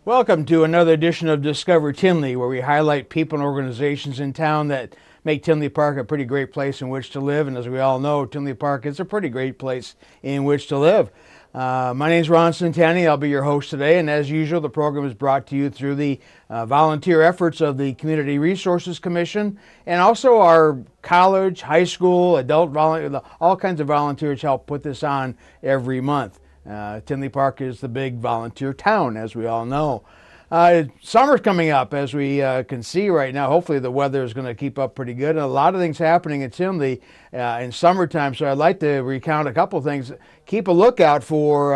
Welcome to another edition of Discover Tinley, where we highlight people and organizations in town that make Tinley Park a pretty great place in which to live. And as we all know, Tinley Park is a pretty great place in which to live. My name is Ron Centani. I'll be your host today. And as usual, the program is brought to you through the volunteer efforts of the Community Resources Commission and also our college, high school, adult volunteer, all kinds of volunteers help put this on every month. Tinley Park is the big volunteer town, as we all know. Summer's coming up, as we can see right now. Hopefully the weather is going to keep up pretty good. And a lot of things happening in Tinley in summertime, so I'd like to recount a couple of things. Keep a lookout for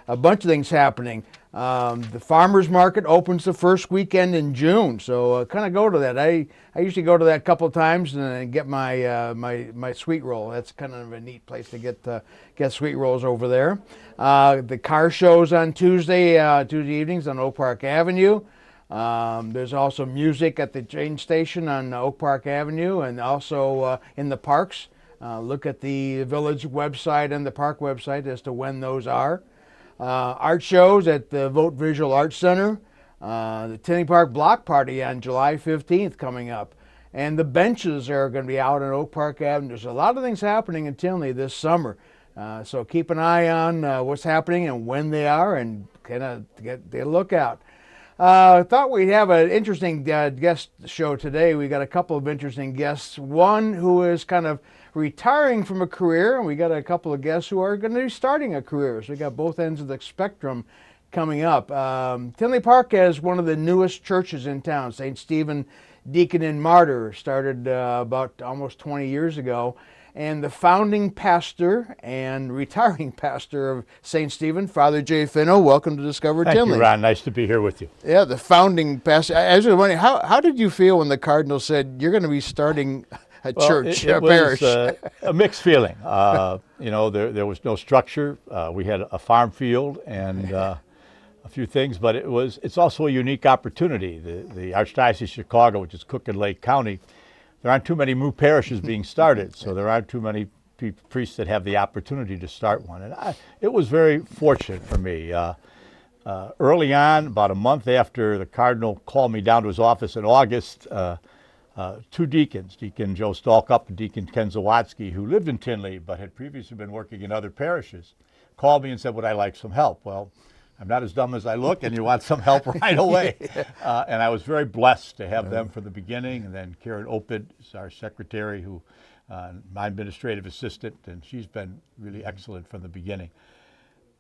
a bunch of things happening. The farmers market opens the first weekend in June, so kind of go to that. I usually go to that a couple of times and get my my sweet roll. That's kind of a neat place to get sweet rolls over there. The car shows on Tuesday evenings on Oak Park Avenue. There's also music at the train station on Oak Park Avenue and also in the parks. Look at the village website and the park website as to when those are. Art shows at the Vote Visual Arts Center, the Tinley Park Block Party on July 15th coming up, and the benches are going to be out on Oak Park Avenue. There's a lot of things happening in Tinley this summer, so keep an eye on what's happening and when they are, and kind of get a lookout. I thought we'd have an interesting guest show today. We got a couple of interesting guests. One who is kind of retiring from a career, and we got a couple of guests who are going to be starting a career. So we got both ends of the spectrum coming up. Tinley Park has one of the newest churches in town. St. Stephen Deacon and Martyr started about almost 20 years ago. And the founding pastor and retiring pastor of St. Stephen, Father J. Finno, welcome to Discover Tinley. Thank you, Ron. Nice to be here with you. Yeah, the founding pastor. I was wondering, how did you feel when the Cardinal said you're going to be starting a church, a parish? It was a mixed feeling. You know, there was no structure. We had a farm field and a few things, but it's also a unique opportunity. The Archdiocese of Chicago, which is Cook and Lake County, there aren't too many new parishes being started, so there aren't too many priests that have the opportunity to start one. And it was very fortunate for me. Early on, about a month after the Cardinal called me down to his office in August, two deacons, Deacon Joe Stalkup and Deacon Ken Zawatsky, who lived in Tinley but had previously been working in other parishes, called me and said, would I like some help? Well, I'm not as dumb as I look, and you want some help right away. And I was very blessed to have them from the beginning. And then Karen Opid is our secretary, who my administrative assistant, and she's been really excellent from the beginning.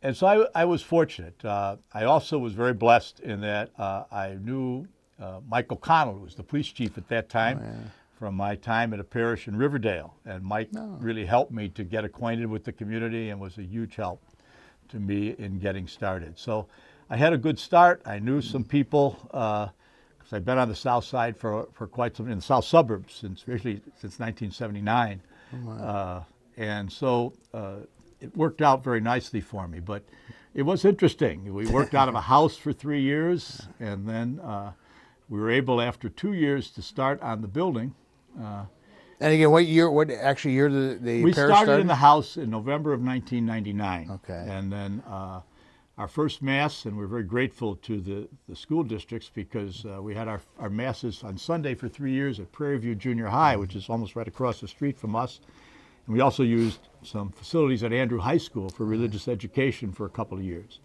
And so I was fortunate. I also was very blessed in that I knew Mike O'Connell, who was the police chief at that time, from my time at a parish in Riverdale. And Mike really helped me to get acquainted with the community and was a huge help to me in getting started. So I had a good start. I knew some people because I've been on the south side for quite some, in the south suburbs since 1979. And so it worked out very nicely for me. But it was interesting. We worked out of a house for 3 years, and then we were able, after 2 years, to start on the building. And again, what year the we parish started? In the house in November of 1999. Okay. And then our first Mass, and we're very grateful to the school districts because we had our Masses on Sunday for 3 years at Prairie View Junior High, which is almost right across the street from us. And we also used some facilities at Andrew High School for religious education for a couple of years.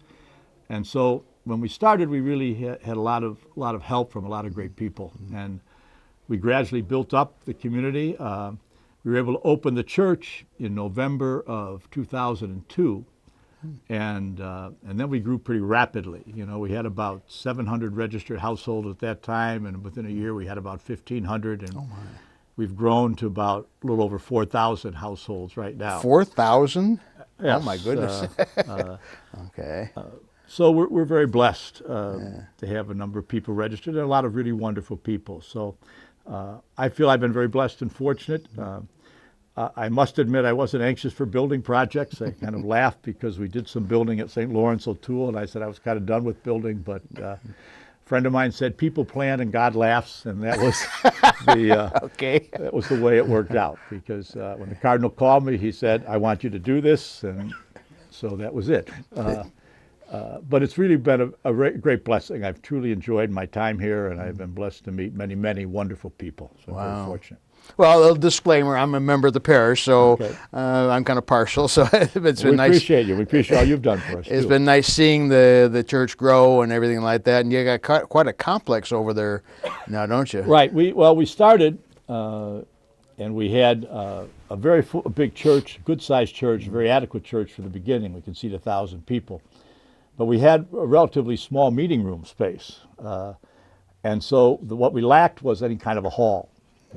And so when we started, we really had a lot of help from a lot of great people. And we gradually built up the community. We were able to open the church in November of 2002, and then we grew pretty rapidly. You know, we had about 700 registered households at that time, and within a year we had about 1,500, and we've grown to about a little over 4,000 households right now. 4,000? Yes, Oh my goodness. Okay. So we're very blessed to have a number of people registered and a lot of really wonderful people. So I feel I've been very blessed and fortunate. I must admit I wasn't anxious for building projects. I kind of laughed because we did some building at St. Lawrence O'Toole, and I said I was kind of done with building. But a friend of mine said, people plan and God laughs, and that was that was the way it worked out. Because when the Cardinal called me, he said, I want you to do this, and so that was it. But it's really been a great blessing. I've truly enjoyed my time here, and I've been blessed to meet many, many wonderful people. So I'm very fortunate. Well, a disclaimer, I'm a member of the parish, so Okay. I'm kind of partial. So it's been We nice. appreciate you. We appreciate all you've done for us, It's too. been nice seeing the church grow and everything like that. And you got quite a complex over there now, don't you? Right. We started, and we had a very big church, good-sized church, very adequate church for the beginning. We could seat 1,000 people. But we had a relatively small meeting room space. And so what we lacked was any kind of a hall.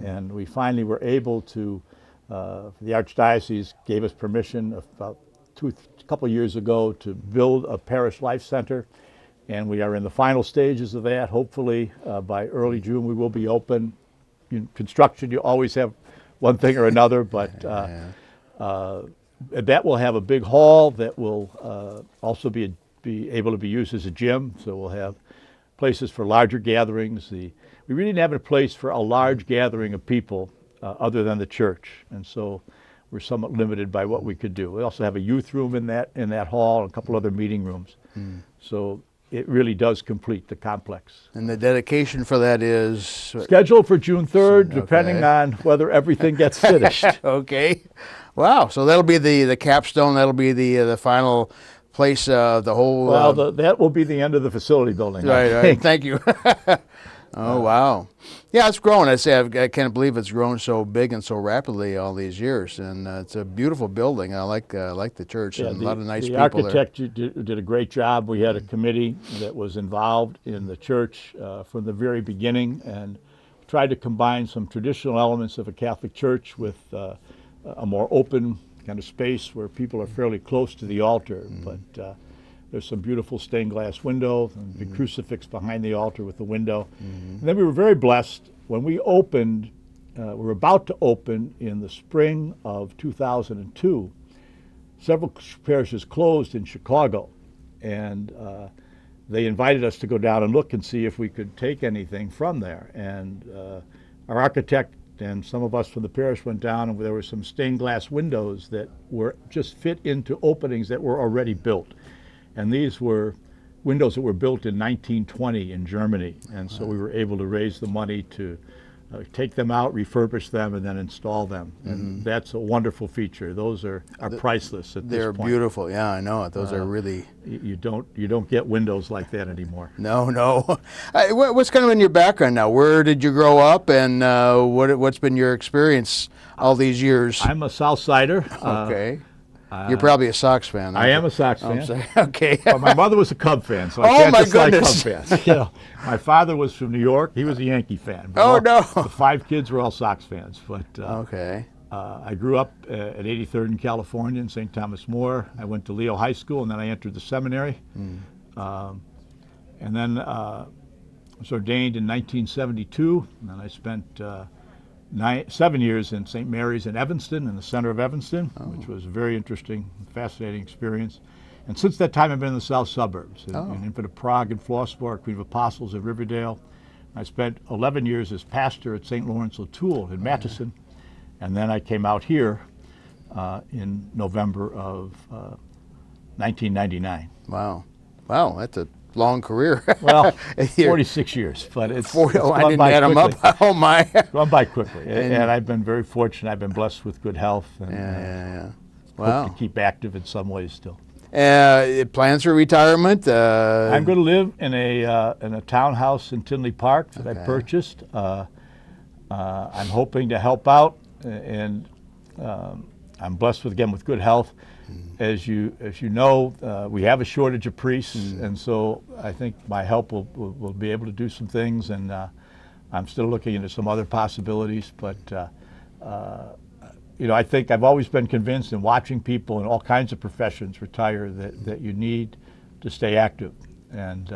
And we finally were able to, the Archdiocese gave us permission about a couple of years ago to build a parish life center. And we are in the final stages of that. Hopefully by early June we will be open. Construction, you always have one thing or another, but that will have a big hall that will also be able to be used as a gym. So we'll have places for larger gatherings. We really didn't have a place for a large gathering of people other than the church, and so we're somewhat limited by what we could do. We also have a youth room in that hall and a couple other meeting rooms. So it really does complete the complex. And the dedication for that is Scheduled for June 3rd, depending on whether everything gets finished. Okay. Wow. So that'll be the capstone. That'll be the final place. The whole. Well, that will be the end of the facility building. I Right. think. Thank you. Oh wow. Yeah, it's grown. I can't believe it's grown so big and so rapidly all these years. And it's a beautiful building. I like the church, and a lot of nice the people there. architect did a great job. We had a committee that was involved in the church from the very beginning and tried to combine some traditional elements of a Catholic church with a more open kind of space where people are fairly close to the altar. But there's some beautiful stained glass window, and the crucifix behind the altar with the window. And then we were very blessed when we opened. We were about to open in the spring of 2002. Several parishes closed in Chicago, and they invited us to go down and look and see if we could take anything from there. And our architect and some of us from the parish went down, and there were some stained glass windows that were just fit into openings that were already built. And these were windows that were built in 1920 in Germany. And so we were able to raise the money to take them out, refurbish them, and then install them. And that's a wonderful feature. Those are priceless at this point. They're beautiful. Yeah, I know it. Those are really. You don't get windows like that anymore. No. What's kind of in your background now? Where did you grow up, and what's been your experience all these years? I'm a South Sider. Okay. You're probably a Sox fan. I am a Sox fan. I'm sorry. Okay. But my mother was a Cub fan, so I Oh, can't my dislike goodness. Cub fans. You know, my father was from New York. He was a Yankee fan. But Oh, no. The 5 kids were all Sox fans. But Okay. I grew up at 83rd in California in St. Thomas More. I went to Leo High School, and then I entered the seminary. And then I was ordained in 1972, and then I spent 7 years in St. Mary's in Evanston, in the center of Evanston, which was a very interesting, fascinating experience. And since that time, I've been in the south suburbs, in Infant of Prague and Flossmoor, Queen of Apostles in Riverdale. I spent 11 years as pastor at St. Lawrence O'Toole in Matheson, and then I came out here in November of 1999. Wow, that's a long career. Well, 46 years, but it's 40, I gone didn't by add them up. quickly. Oh my. Gone by quickly, and I've been very fortunate. I've been blessed with good health, and Yeah. hope Wow. to keep active in some ways still. Plans for retirement? I'm going to live in a townhouse in Tinley Park that I purchased. I'm hoping to help out, and I'm blessed with good health. As you know, we have a shortage of priests, and so I think my help will be able to do some things, and I'm still looking into some other possibilities. But I think I've always been convinced in watching people in all kinds of professions retire that you need to stay active. And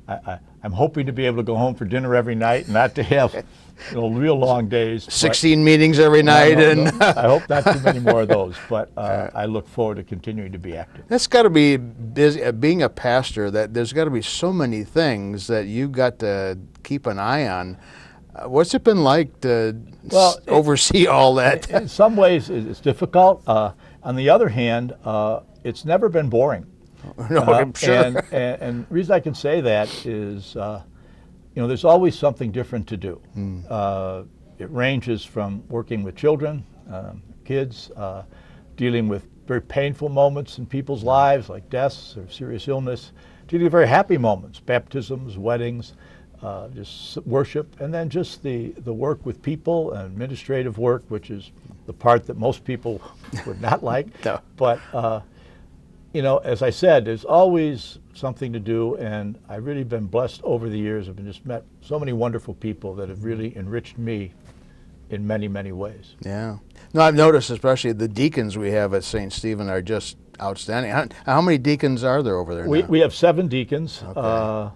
I'm hoping to be able to go home for dinner every night and not to have real long days. 16 meetings every night. I hope not too many more of those, but I look forward to continuing to be active. That's got to be busy. Being a pastor, that there's got to be so many things that you've got to keep an eye on. What's it been like to oversee all that? In some ways, it's difficult. On the other hand, it's never been boring. No, I'm sure. And the reason I can say that is, there's always something different to do. It ranges from working with children, kids, dealing with very painful moments in people's lives, like deaths or serious illness, to the very happy moments, baptisms, weddings, just worship, and then just the work with people, and administrative work, which is the part that most people would not like. No. But as I said, there's always something to do, and I've really been blessed over the years. I've just met so many wonderful people that have really enriched me in many, many ways. Yeah. No, I've noticed especially the deacons we have at St. Stephen are just outstanding. How many deacons are there over there now? We have 7 deacons, Okay.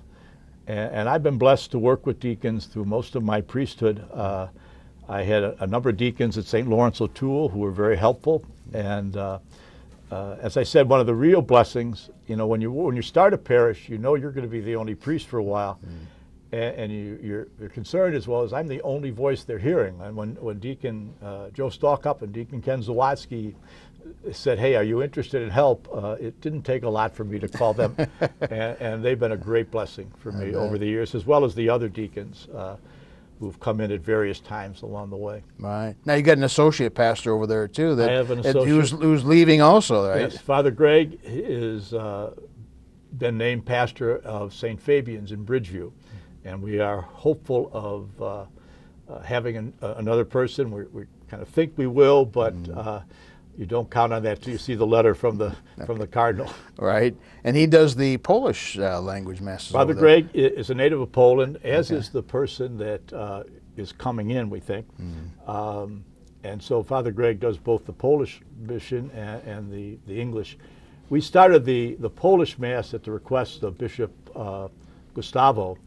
and I've been blessed to work with deacons through most of my priesthood. I had a number of deacons at St. Lawrence O'Toole who were very helpful, and as I said, one of the real blessings, when you start a parish, you're going to be the only priest for a while, and you're concerned as well as I'm the only voice they're hearing. And when Deacon Joe Stalkup and Deacon Ken Zawatsky said, "Hey, are you interested in help?" It didn't take a lot for me to call them, and they've been a great blessing for me over the years, as well as the other deacons who've come in at various times along the way. Right. Now you got an associate pastor over there too. I have an associate. Who's leaving also, right? Yes, Father Greg is been named pastor of St. Fabian's in Bridgeview, and we are hopeful of having another person. We kind of think we will, but you don't count on that till you see the letter from the cardinal. Right. And he does the Polish language masses. Father over there. Greg is a native of Poland, as is the person that is coming in, we think. And so Father Greg does both the Polish mission and the English. We started the Polish Mass at the request of Bishop Gustavo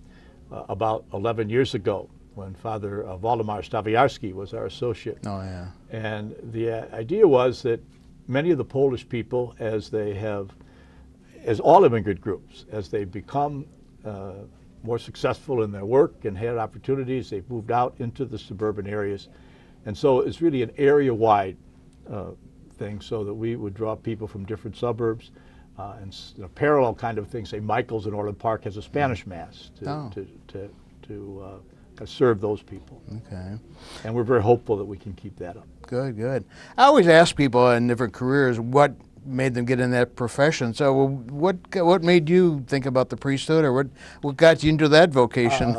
about 11 years ago, when Father Waldemar Stawiarski was our associate. Oh, yeah. And the idea was that many of the Polish people, as all immigrant groups, as they become more successful in their work and had opportunities, they've moved out into the suburban areas. And so it's really an area-wide thing, so that we would draw people from different suburbs. And parallel kind of thing, say Michael's in Orland Park has a Spanish Mass to serve those people. Okay. And we're very hopeful that we can keep that up. Good, good. I always ask people in different careers what made them get in that profession. So what made you think about the priesthood, or what got you into that vocation?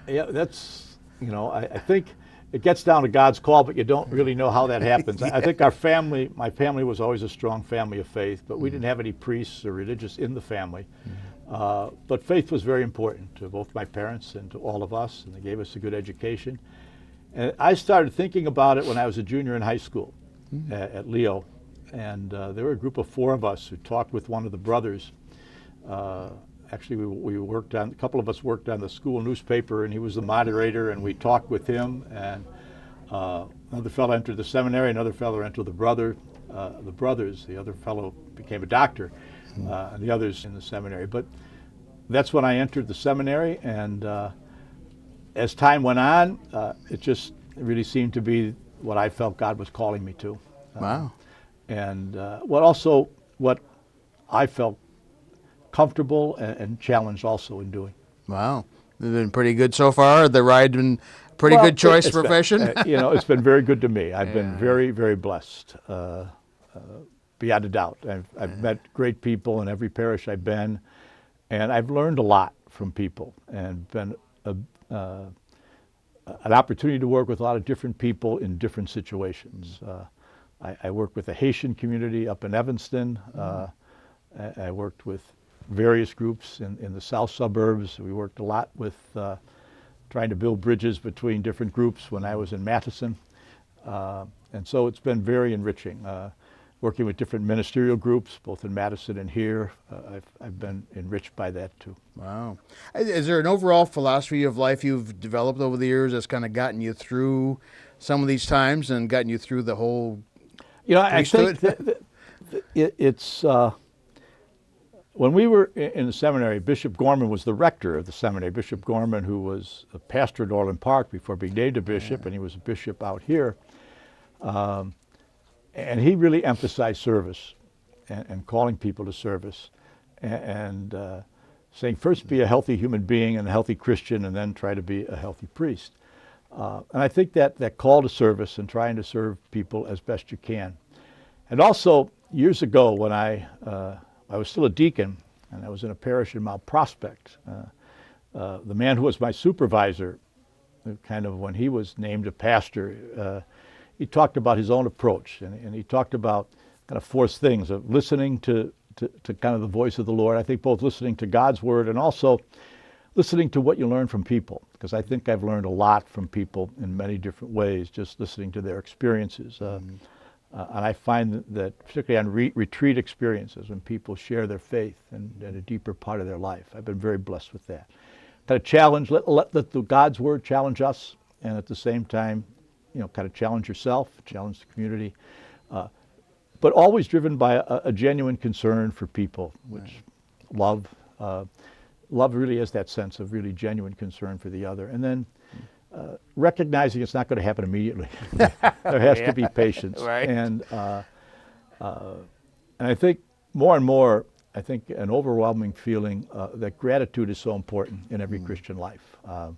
Yeah, that's, I think it gets down to God's call, but you don't really know how that happens. I think my family was always a strong family of faith, but we didn't have any priests or religious in the family. But faith was very important to both my parents and to all of us, and they gave us a good education. And I started thinking about it when I was a junior in high school at Leo, and there were a group of 4 of us who talked with one of the brothers. Actually, a couple of us worked on the school newspaper, and he was the moderator, and we talked with him. And another fellow entered the seminary, another fellow entered the brothers. The other fellow became a doctor, and the others in the seminary. But that's when I entered the seminary, and as time went on, it really seemed to be what I felt God was calling me to. Wow. And what I felt comfortable and challenged also in doing. Wow. It's been pretty good so far. The ride been pretty good choice profession. It's been very good to me. I've been very, very blessed, beyond a doubt. I've met great people in every parish I've been, and I've learned a lot from people, and been an opportunity to work with a lot of different people in different situations. I worked with the Haitian community up in Evanston. I worked with various groups in the south suburbs. We worked a lot with trying to build bridges between different groups when I was in Madison. And so it's been very enriching. Working with different ministerial groups, both in Madison and here, I've been enriched by that too. Wow. Is there an overall philosophy of life you've developed over the years that's kind of gotten you through some of these times and gotten you through the whole I think it's when we were in the seminary, Bishop Gorman was the rector of the seminary. Bishop Gorman, who was a pastor at Orland Park before being named a bishop, and he was a bishop out here. And he really emphasized service and calling people to service. and saying first be a healthy human being and a healthy Christian, and then try to be a healthy priest. And I think that call to service and trying to serve people as best you can. And also, years ago when I was still a deacon, and I was in a parish in Mount Prospect, the man who was my supervisor, kind of when he was named a pastor, he talked about his own approach, and he talked about kind of four things of listening to kind of the voice of the Lord. I think both listening to God's word and also listening to what you learn from people, because I think I've learned a lot from people in many different ways, just listening to their experiences. And I find that particularly on retreat experiences, when people share their faith and a deeper part of their life, I've been very blessed with that. Kind of challenge, let the God's word challenge us, and at the same time, kind of challenge yourself, challenge the community, but always driven by a genuine concern for people, which love really is that sense of really genuine concern for the other. And then recognizing it's not going to happen immediately. There has to be patience. Right. And I think more and more, I think an overwhelming feeling that gratitude is so important in every Christian life. To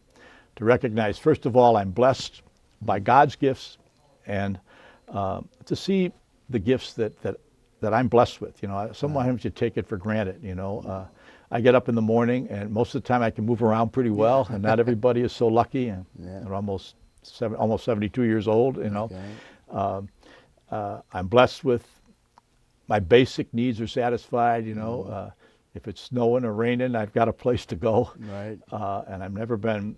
recognize, first of all, I'm blessed by God's gifts, and to see the gifts that I'm blessed with. Sometimes you take it for granted. I get up in the morning, and most of the time I can move around pretty well, and not everybody is so lucky. And they're almost 72 years old. Okay. I'm blessed with my basic needs are satisfied. If it's snowing or raining, I've got a place to go. Right. And I've never been,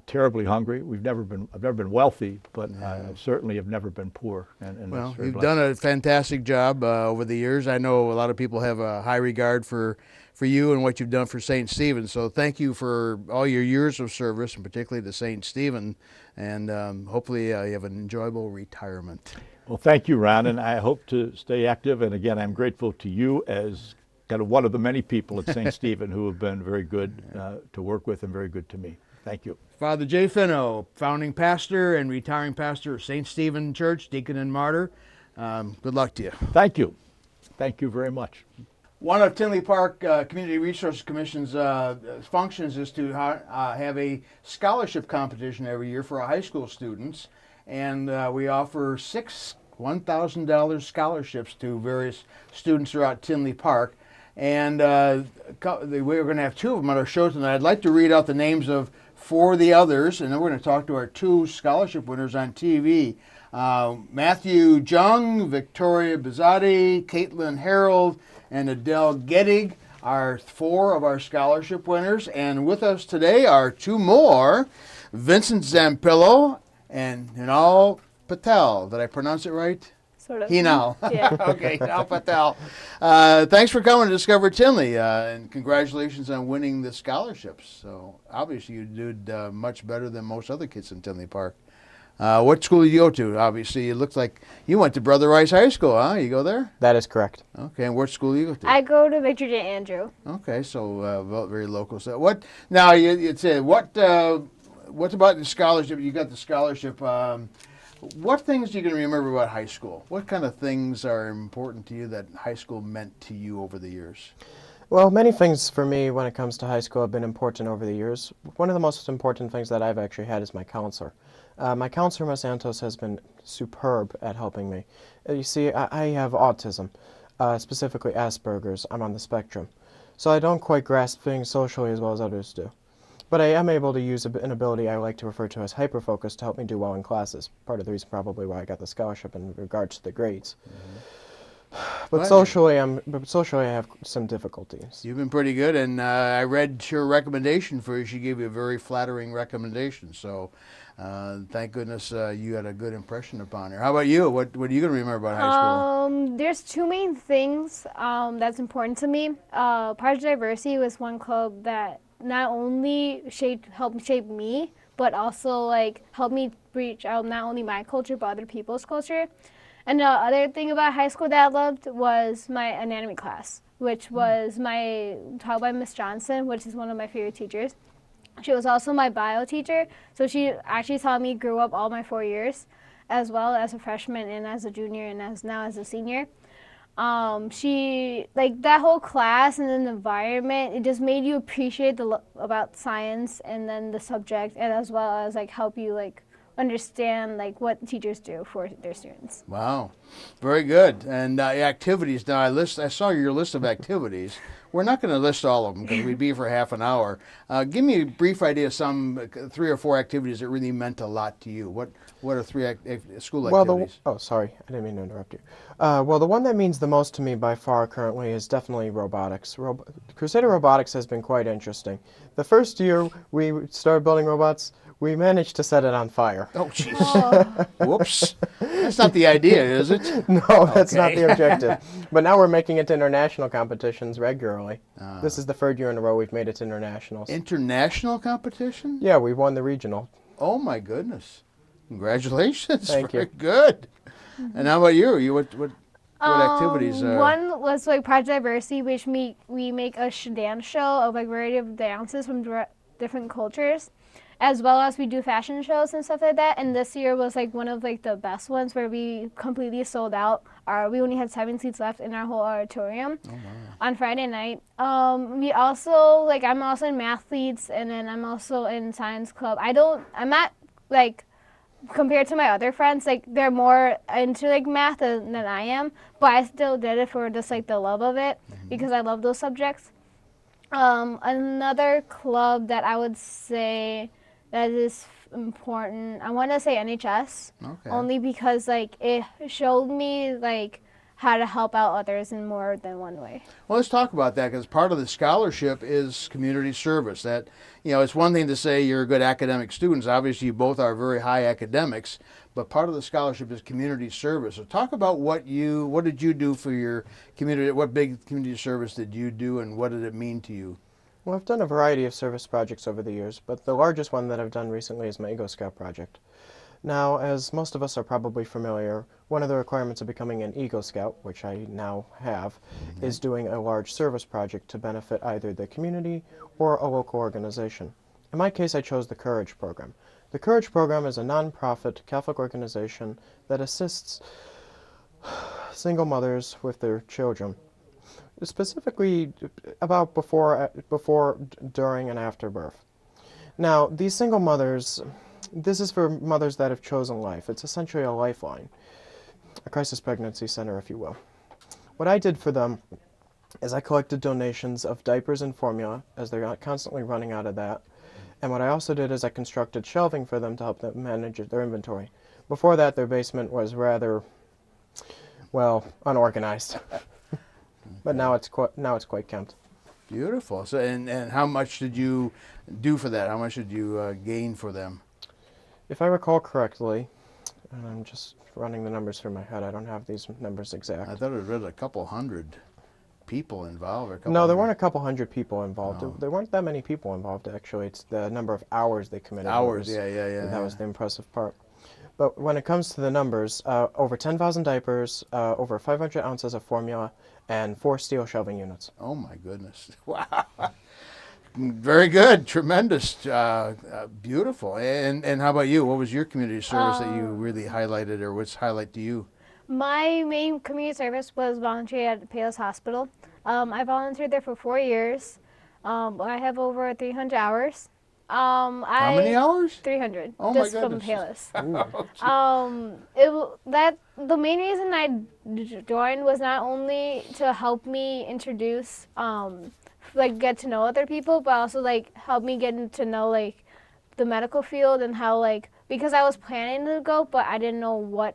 terribly hungry. I've never been wealthy, but I certainly have never been poor. And well, that's very you've blessed. done a fantastic job over the years. I know a lot of people have a high regard for you and what you've done for St. Stephen. So thank you for all your years of service, and particularly to St. Stephen. And hopefully you have an enjoyable retirement. Well, thank you, Ron, and I hope to stay active. And again, I'm grateful to you as kind of one of the many people at St. Stephen who have been very good to work with and very good to me. Thank you. Father J. Finno, founding pastor and retiring pastor of St. Stephen Church, Deacon and Martyr. Good luck to you. Thank you. Thank you very much. One of Tinley Park Community Resource Commission's functions is to have a scholarship competition every year for our high school students. And we offer 6 $1,000 scholarships to various students throughout Tinley Park. And we're going to have 2 of them on our show tonight. I'd like to read out the names of 4 of the others, and then we're going to talk to our 2 scholarship winners on TV. Matthew Jung, Victoria Bizzotti, Caitlin Harold, and Adele Gettig are 4 of our scholarship winners. And with us today are 2 more, Vincent Zampillo and Hinal Patel. Did I pronounce it right? Sort of. Hinal. Yeah. Okay, Hinal Patel. Thanks for coming to Discover Tinley, and congratulations on winning the scholarships. So obviously you did much better than most other kids in Tinley Park. What school did you go to? Obviously, it looks like you went to Brother Rice High School, huh? You go there? That is correct. Okay, and what school do you go to? I go to Victor J. Andrew. Okay, so very local. So what? Now you said what about the scholarship? You got the scholarship. What things are you going to remember about high school? What kind of things are important to you that high school meant to you over the years? Well, many things for me when it comes to high school have been important over the years. One of the most important things that I've actually had is my counselor. My counselor, Ms. Santos, has been superb at helping me. You see, I have autism, specifically Asperger's. I'm on the spectrum. So I don't quite grasp things socially as well as others do. But I am able to use an ability I like to refer to as hyperfocus to help me do well in classes. Part of the reason probably why I got the scholarship in regards to the grades. Mm-hmm. But socially I have some difficulties. You've been pretty good, and I read your recommendation for you. She gave you a very flattering recommendation. So thank goodness you had a good impression upon her. How about you? What are you going to remember about high school? There's 2 main things that's important to me. Parish Diversity was one club that not only helped shape me, but also helped me reach out not only my culture but other people's culture. And the other thing about high school that I loved was my anatomy class, which was taught by Miss Johnson, which is one of my favorite teachers. She was also my bio teacher, so she actually taught me grow up all my 4 years, as well as a freshman and as a junior and now as a senior. She like that whole class and then the environment. It just made you appreciate about science and then the subject, and as well as like help you like understand like what teachers do for their students. Wow, very good. And activities. Now I saw your list of activities. We're not going to list all of them because we'd be here for half an hour. Give me a brief idea of some 3 or 4 activities that really meant a lot to you. What are 3 school activities? Oh, sorry, I didn't mean to interrupt you. Well, the one that means the most to me by far currently is definitely robotics. Crusader Robotics has been quite interesting. The first year we started building robots, we managed to set it on fire. Oh, jeez. Whoops. That's not the idea, is it? No, that's not Okay. the objective. But now we're making it to international competitions regularly. This is the 3rd year in a row we've made it to internationals. International competition? Yeah, we won the regional. Oh, my goodness. Congratulations. Thank Very you. good. And how about you? What activities? One was like Project Diversity, which we make a dance show of like variety of dances from different cultures, as well as we do fashion shows and stuff like that. And this year was like one of like the best ones where we completely sold out. We only had 7 seats left in our whole auditorium on Friday night. We also like I'm also in mathletes, and then I'm also in science club. I'm not like compared to my other friends, like they're more into like math than I am, but I still did it for just like the love of it because I love those subjects. Another club that I would say that is important, I want to say NHS, Okay. only because like it showed me like how to help out others in more than one way. Well, let's talk about that because part of the scholarship is community service. That, it's one thing to say you're good academic students. Obviously, you both are very high academics, but part of the scholarship is community service. So talk about what did you do for your community? What big community service did you do, and what did it mean to you? Well, I've done a variety of service projects over the years, but the largest one that I've done recently is my Eagle Scout project. Now, as most of us are probably familiar, one of the requirements of becoming an Eagle Scout, which I now have, is doing a large service project to benefit either the community or a local organization. In my case, I chose the Courage program. The Courage program is a non-profit Catholic organization that assists single mothers with their children, specifically about before, during, and after birth. Now, these single mothers, this is for mothers that have chosen life. It's essentially a lifeline, a crisis pregnancy center, if you will. What I did for them is I collected donations of diapers and formula, as they're constantly running out of that. And what I also did is I constructed shelving for them to help them manage their inventory. Before that, their basement was rather, well, unorganized. But now it's quite kempt. Beautiful. So, and how much did you do for that? How much did you gain for them? If I recall correctly, and I'm just running the numbers through my head, I don't have these numbers exact. I thought it was a couple hundred people involved. Or a couple No, there hundred- weren't a couple hundred people involved. Oh. There weren't that many people involved, actually. It's the number of hours they committed. Hours, that was- yeah. That was the impressive part. But when it comes to the numbers, over 10,000 diapers, over 500 ounces of formula, and 4 steel shelving units. Oh my goodness! Wow, very good, tremendous, beautiful. And how about you? What was your community service that you really highlighted, or what's highlight to you? My main community service was volunteering at Patel Hospital. I volunteered there for 4 years. I have over 300 hours. How many hours? 300. Oh my just from goodness. Palis. The main reason I joined was not only to help me introduce, get to know other people, but also help me get to know the medical field and how because I was planning to go, but I didn't know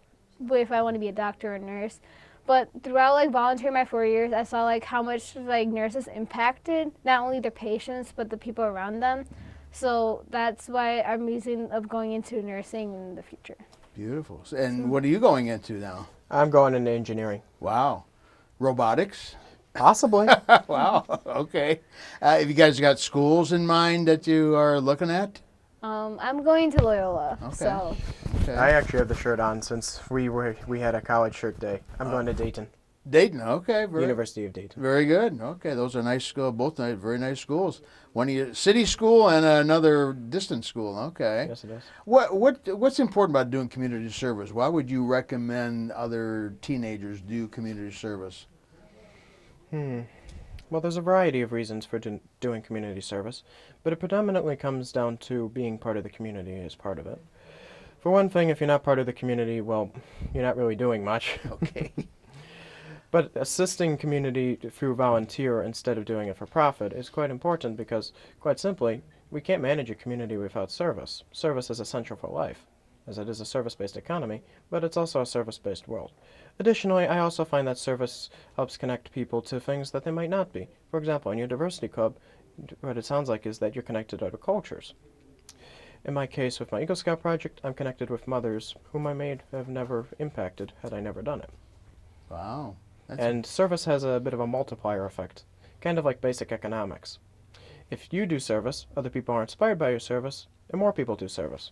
if I want to be a doctor or a nurse. But throughout volunteering my 4 years, I saw how much nurses impacted not only their patients but the people around them. So that's why I'm reason of going into nursing in the future. Beautiful. And what are you going into now? I'm going into engineering. Wow, robotics. Possibly. Wow. Okay. Have you guys got schools in mind that you are looking at? I'm going to Loyola. Okay. So Okay. I actually have the shirt on since we had a college shirt day. I'm going to Dayton. Dayton. Okay, very University of Dayton. very good. Okay, those are nice schools. Both very nice schools. One city school and another distance school. Okay. Yes, it is. What's important about doing community service? Why would you recommend other teenagers do community service? Well, there's a variety of reasons for doing community service, but it predominantly comes down to being part of the community as part of it. For one thing, if you're not part of the community, well, you're not really doing much. Okay. But assisting community through volunteer instead of doing it for profit is quite important because, quite simply, we can't manage a community without service. Service is essential for life, as it is a service-based economy, but it's also a service-based world. Additionally, I also find that service helps connect people to things that they might not be. For example, in your diversity club, what it sounds like is that you're connected to other cultures. In my case, with my Eagle Scout project, I'm connected with mothers whom I may have never impacted had I never done it. Wow. And service has a bit of a multiplier effect, kind of like basic economics. If you do service, other people are inspired by your service, and more people do service.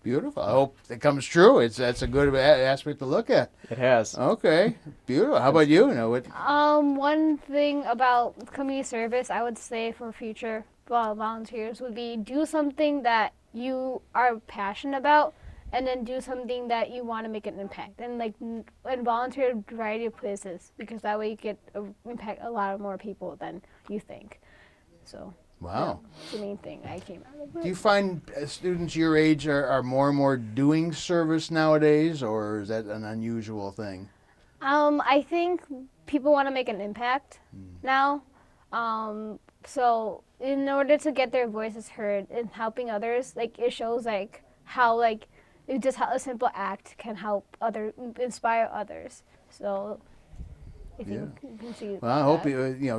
Beautiful. I hope it comes true. That's a good aspect to look at. It has. Okay. Beautiful. How about you? One thing about community service I would say for future volunteers would be do something that you are passionate about, and then do something that you want to make an impact, and volunteer at a variety of places, because that way you get impact a lot more people than you think. So Wow. that's the main thing I came out of it. Do you find students your age are more and more doing service nowadays, or is that an unusual thing? I think people want to make an impact now. So in order to get their voices heard and helping others, it shows how a simple act can help inspire others. So I think you can see. Well, I hope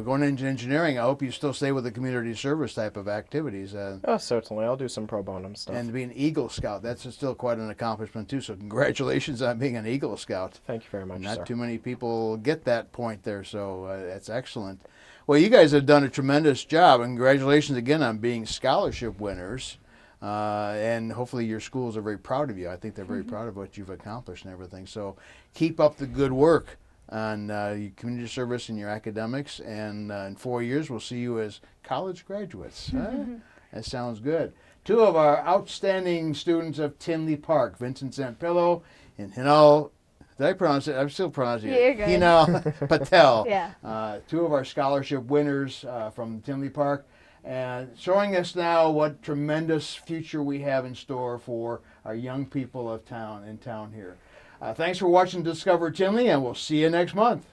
going into engineering, I hope you still stay with the community service type of activities. Oh, certainly. I'll do some pro bono stuff. And to be an Eagle Scout, that's still quite an accomplishment too. So congratulations on being an Eagle Scout. Thank you very much, Not sir. too many people get that point there, so that's excellent. Well, you guys have done a tremendous job, and congratulations again on being scholarship winners. And hopefully your schools are very proud of you. I think they're very proud of what you've accomplished and everything. So keep up the good work on your community service and your academics. And in 4 years, we'll see you as college graduates. That sounds good. Two of our outstanding students of Tinley Park, Vincent Zampillo and Hinal. Did I pronounce it? I'm still pronouncing it. You're good. Hinal Patel. Yeah. Two of our scholarship winners from Tinley Park. And showing us now what tremendous future we have in store for our young people in town here. Thanks for watching Discover Tinley, and we'll see you next month.